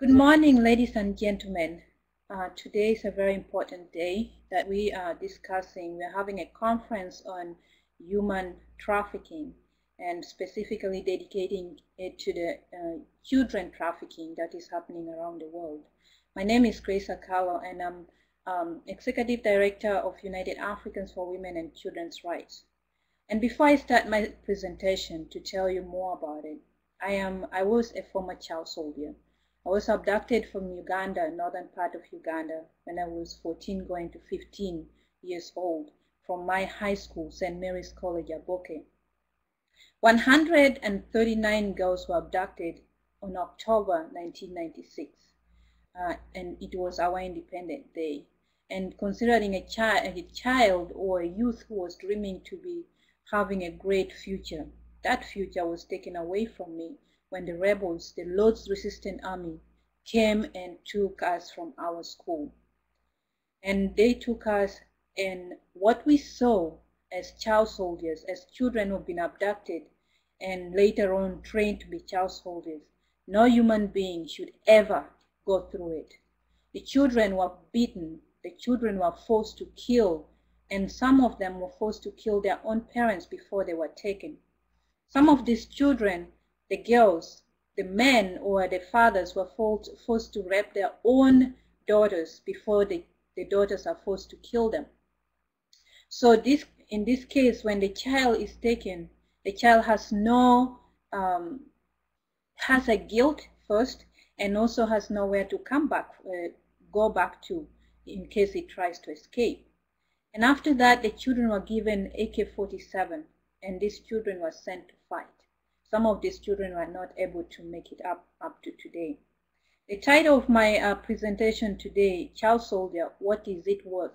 Good morning, ladies and gentlemen. Today is a very important day that we are discussing. We're having a conference on human trafficking and specifically dedicating it to the children trafficking that is happening around the world. My name is Grace Akallo, and I'm Executive Director of United Africans for Women and Children's Rights. And before I start my presentation to tell you more about it, I was a former child soldier. I was abducted from Uganda, northern part of Uganda, when I was 14 going to 15 years old from my high school, St. Mary's College, Aboke. 139 girls were abducted on October 1996, and it was our Independence Day. And considering a child or a youth who was dreaming to be having a great future, that future was taken away from me when the rebels, the Lord's Resistance Army, came and took us from our school. And they took us, and what we saw as child soldiers, as children who have been abducted and later on trained to be child soldiers, no human being should ever go through it. The children were beaten, the children were forced to kill, and some of them were forced to kill their own parents before they were taken. Some of these children, the girls, the men or the fathers were forced to rape their own daughters before the daughters are forced to kill them. So in this case, when the child is taken, the child has has a guilt first, and also has nowhere to go back to in case he tries to escape. And after that, the children were given AK-47, and these children were sent to fight. Some of these children were not able to make it up to today. The title of my presentation today, Child Soldier, What is it worth?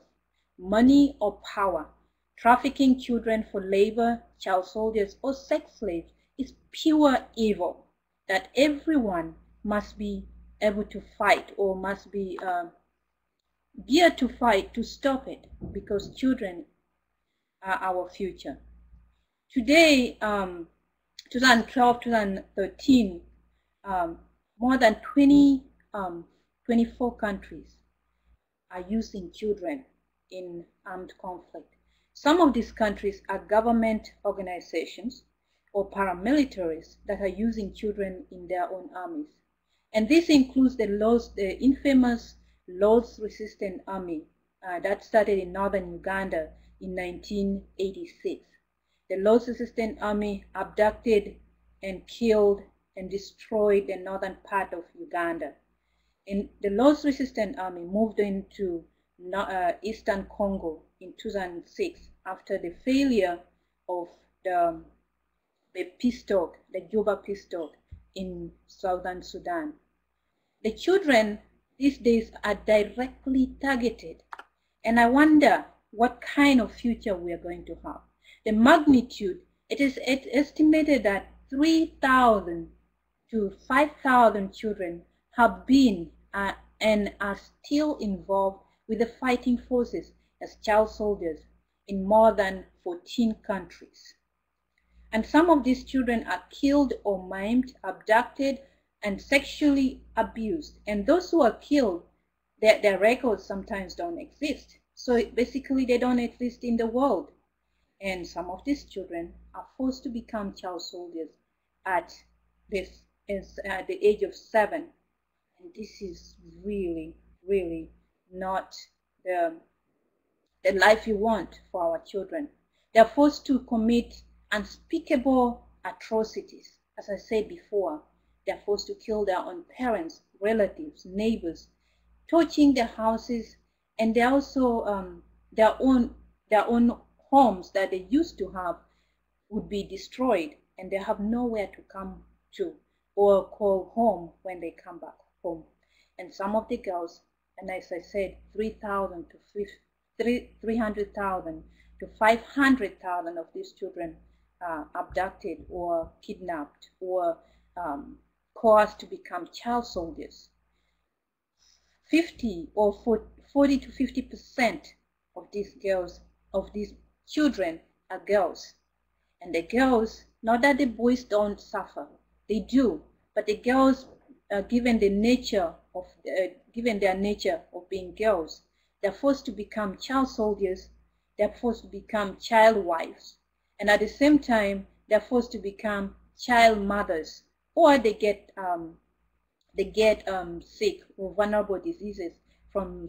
Money or power? Trafficking children for labor, child soldiers, or sex slaves is pure evil that everyone must be able to fight, or must be geared to fight to stop it, because children are our future. Today, 2012, 2013, more than 24 countries are using children in armed conflict. Some of these countries are government organizations or paramilitaries that are using children in their own armies. And this includes the infamous Lord's Resistance Army that started in northern Uganda in 1986. The Lord's Resistance Army abducted and killed and destroyed the northern part of Uganda. And the Lord's Resistance Army moved into eastern Congo in 2006 after the failure of the peace talk, the Juba peace talk in southern Sudan. The children these days are directly targeted, and I wonder what kind of future we are going to have. The magnitude, it's estimated that 3,000 to 5,000 children have been and are still involved with the fighting forces as child soldiers in more than 14 countries. And some of these children are killed or maimed, abducted, and sexually abused. And those who are killed, their records sometimes don't exist. So basically they don't exist in the world. And some of these children are forced to become child soldiers at the age of 7. And this is really, really not the life you want for our children. They're forced to commit unspeakable atrocities. As I said before, they're forced to kill their own parents, relatives, neighbors, torching their houses, and they also their own homes that they used to have would be destroyed, and they have nowhere to come to or call home when they come back home. And some of the girls, and as I said, 300,000 to 500,000 of these children are abducted or kidnapped or coerced to become child soldiers. 40 to 50% of these girls, of these children, are girls. And the girls, not that the boys don't suffer, they do, but the girls given the nature of given their nature of being girls, they're forced to become child soldiers, they're forced to become child wives, and at the same time they're forced to become child mothers, or they get sick or vulnerable diseases from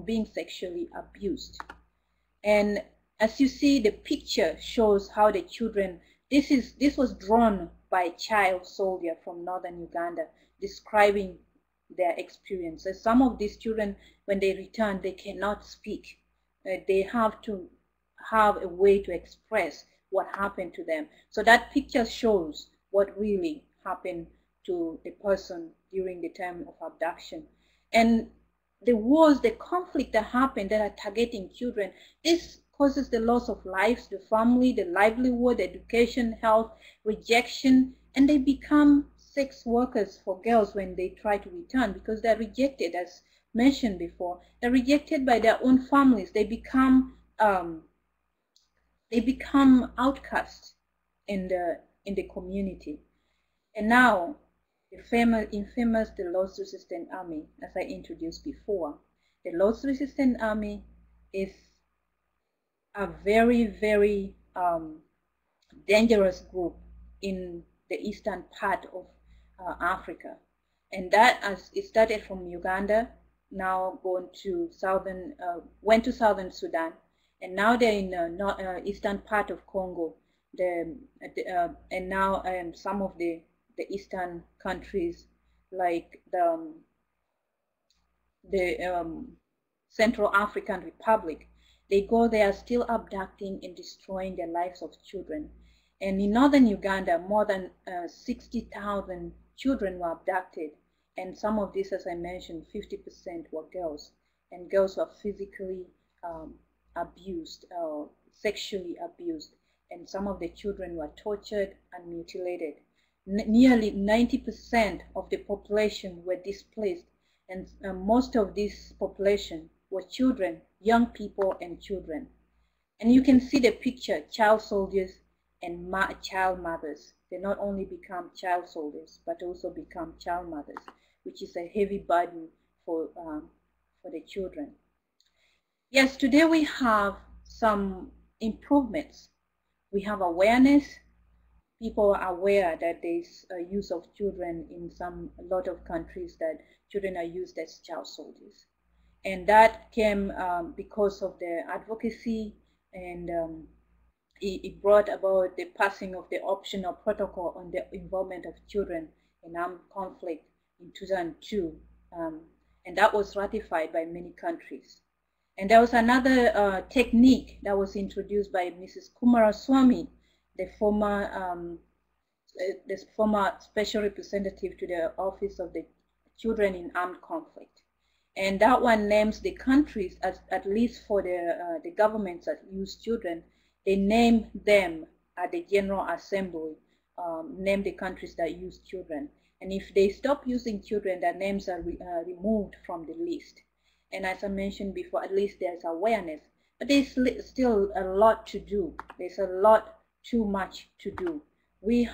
being sexually abused. And as you see, the picture shows how the children, this was drawn by a child soldier from northern Uganda, describing their experiences. Some of these children, when they return, they cannot speak. They have to have a way to express what happened to them. So that picture shows what really happened to the person during the time of abduction. And the wars, the conflict that happened that are targeting children, this causes the loss of lives, the family, the livelihood, education, health, rejection, and they become sex workers for girls when they try to return because they're rejected, as mentioned before. They're rejected by their own families. They become outcasts in the community. And now, the infamous the Lord's Resistance Army, as I introduced before. The Lord's Resistance Army is a very, very dangerous group in the eastern part of Africa. And that, as it started from Uganda, now went to southern Sudan, and now they're in eastern part of Congo. And now some of the eastern countries like the Central African Republic. They go there still abducting and destroying the lives of children. And in northern Uganda, more than 60,000 children were abducted. And some of these, as I mentioned, 50% were girls. And girls were physically abused, sexually abused. And some of the children were tortured and mutilated. Nearly 90% of the population were displaced. And most of this population were children, young people and children. And you can see the picture, child soldiers and child mothers. They not only become child soldiers, but also become child mothers, which is a heavy burden for the children. Yes, today we have some improvements. We have awareness. People are aware that there's a use of children in a lot of countries, that children are used as child soldiers. And that came because of the advocacy, and it brought about the passing of the optional protocol on the involvement of children in armed conflict in 2002. And that was ratified by many countries. And there was another technique that was introduced by Mrs. Kumaraswamy, the former special representative to the Office of the Children in Armed Conflict. And that one names the countries, at least for the governments that use children, they name them at the General Assembly, name the countries that use children. And if they stop using children, their names are removed from the list. And as I mentioned before, at least there's awareness. But there's still a lot to do. There's a lot too much to do. We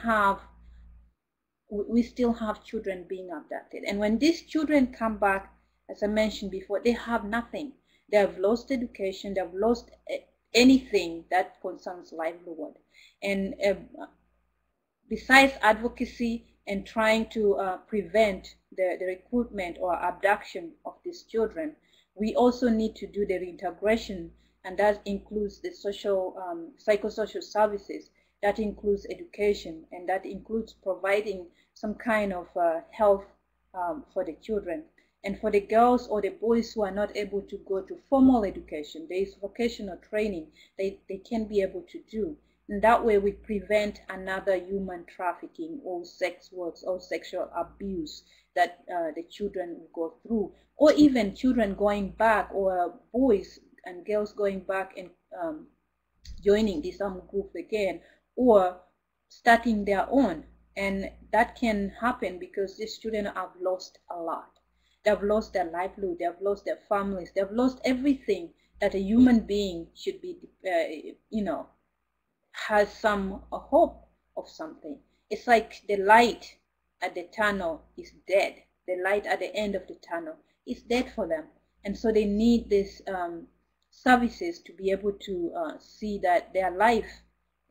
still have children being abducted. And when these children come back, as I mentioned before, they have nothing. They have lost education. They have lost anything that concerns livelihood. And besides advocacy and trying to prevent the recruitment or abduction of these children, we also need to do the reintegration, and that includes the psychosocial services, that includes education, and that includes providing some kind of health for the children. And for the girls or the boys who are not able to go to formal education, there is vocational training they can be able to do. And that way we prevent another human trafficking or sex works or sexual abuse that the children will go through, or even children going back, or boys and girls going back and joining this armed group again, or starting their own. And that can happen because these children have lost a lot. They've lost their livelihood, they've lost their families, they've lost everything that a human being should be, has some hope of something. It's like the light at the tunnel is dead. The light at the end of the tunnel is dead for them. And so they need these services to be able to see that their life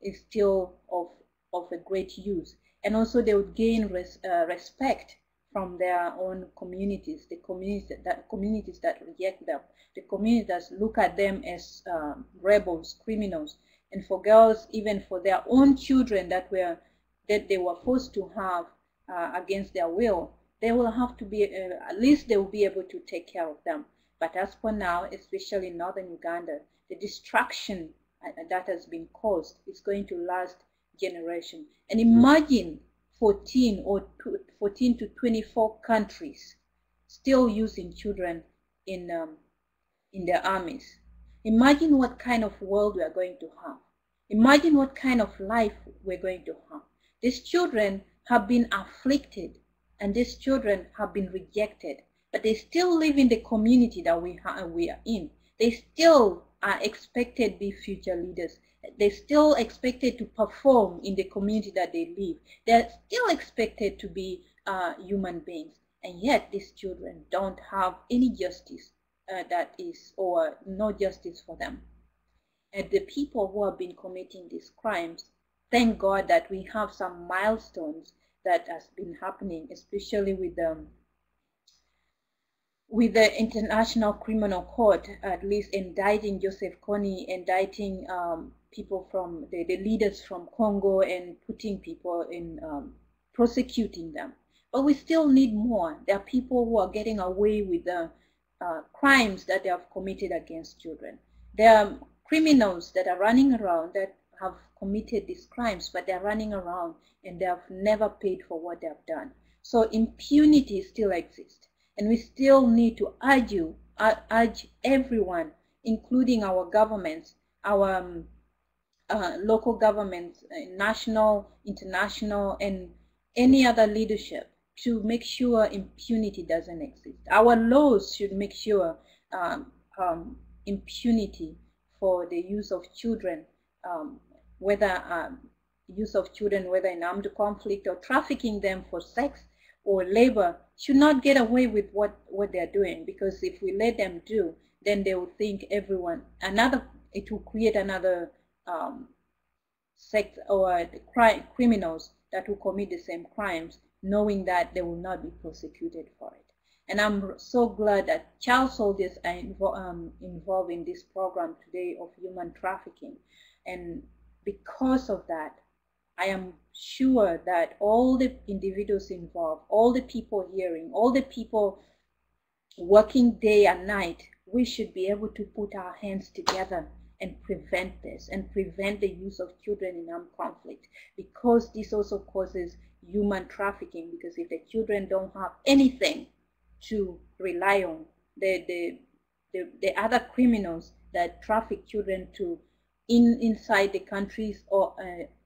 is still of a great use. And also they would gain respect from their own communities, the communities that reject them, the communities that look at them as rebels, criminals. And for girls, even for their own children that they were forced to have against their will, they will have to be, at least they will be able to take care of them. But as for now, especially in northern Uganda, the destruction that has been caused is going to last generation. And imagine 14 to 24 countries still using children in their armies. Imagine what kind of world we are going to have. Imagine what kind of life we're going to have. These children have been afflicted, and these children have been rejected, but they still live in the community that we are in. They still are expected to be future leaders. They're still expected to perform in the community that they live. They're still expected to be human beings. And yet these children don't have any justice or no justice for them. And the people who have been committing these crimes, thank God that we have some milestones that has been happening, especially with the International Criminal Court, at least indicting Joseph Kony, indicting people from the leaders from Congo, and putting people in, prosecuting them. But we still need more. There are people who are getting away with the crimes that they have committed against children. There are criminals that are running around that have committed these crimes, but they're running around and they have never paid for what they have done. So impunity still exists. And we still need to urge everyone, including our governments, our local governments, national, international, and any other leadership, to make sure impunity doesn't exist. Our laws should make sure impunity for the use of children, whether in armed conflict or trafficking them for sex or labor, should not get away with what they're doing. Because if we let them do, then they will think it will create another sex or criminals that will commit the same crimes, knowing that they will not be prosecuted for it. And I'm so glad that child soldiers are involved in this program today of human trafficking. And because of that, I am sure that all the individuals involved, all the people hearing, all the people working day and night, we should be able to put our hands together and prevent this, and prevent the use of children in armed conflict, because this also causes human trafficking. Because if the children don't have anything to rely on, the other criminals that traffic children to inside the countries or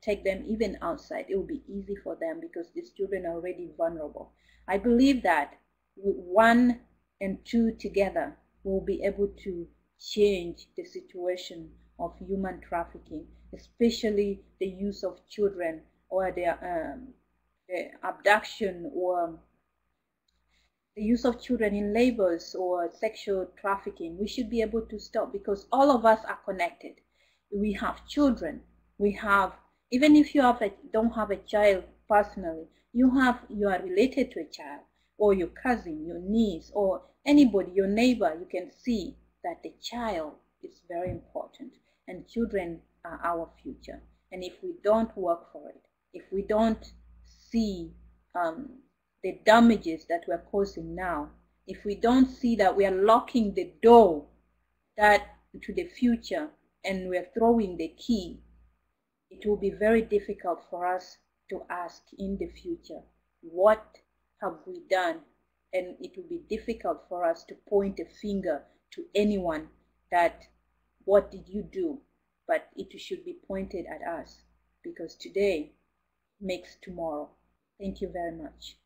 take them even outside, it will be easy for them, because these children are already vulnerable. I believe that with one and two together, we'll be able to change the situation of human trafficking, especially the use of children, or the abduction, or the use of children in labors or sexual trafficking. We should be able to stop, because all of us are connected. We have children. We have, even if you don't have a child personally, you are related to a child, or your cousin, your niece, or anybody, your neighbor. You can see that the child is very important, and children are our future. And if we don't work for it, if we don't see the damages that we're causing now, if we don't see that we are locking the door to the future and we're throwing the key, it will be very difficult for us to ask in the future, what have we done? And it will be difficult for us to point a finger to anyone that, what did you do? But it should be pointed at us, because today makes tomorrow. Thank you very much.